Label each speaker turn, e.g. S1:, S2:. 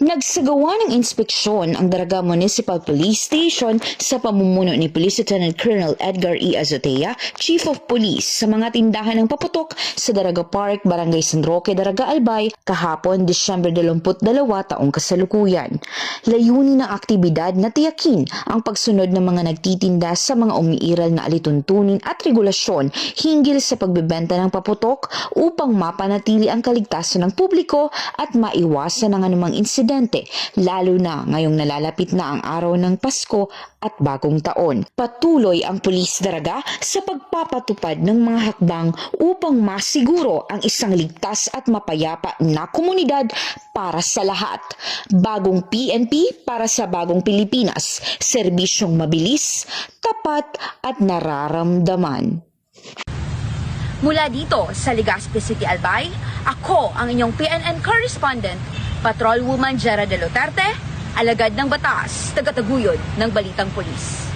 S1: Nagsagawa ng inspeksyon ang Daraga Municipal Police Station sa pamumuno ni Police Lieutenant Colonel Edgar E. Azotea, Chief of Police, sa mga tindahan ng paputok sa Daraga Park, Barangay San Roque, Daraga Albay, kahapon Disyembre 22 taong kasalukuyan. Layunin ng aktibidad na tiyakin ang pagsunod ng mga nagtitinda sa mga umiiral na alituntunin at regulasyon hinggil sa pagbebenta ng paputok upang mapanatili ang kaligtasan ng publiko at maiwasan ang anumang insidente, lalo na ngayong nalalapit na ang araw ng Pasko at Bagong Taon. Patuloy ang Pulis Daraga sa pagpapatupad ng mga hakbang upang masiguro ang isang ligtas at mapayapa na komunidad para sa lahat. Bagong PNP para sa bagong Pilipinas, serbisyong mabilis, tapat at nararamdaman.
S2: Mula dito sa Legazpi City, Albay, ako ang inyong PNN correspondent, Patrolwoman Jera De Luterte, alagad ng batas, tagataguyod ng Balitang Pulis.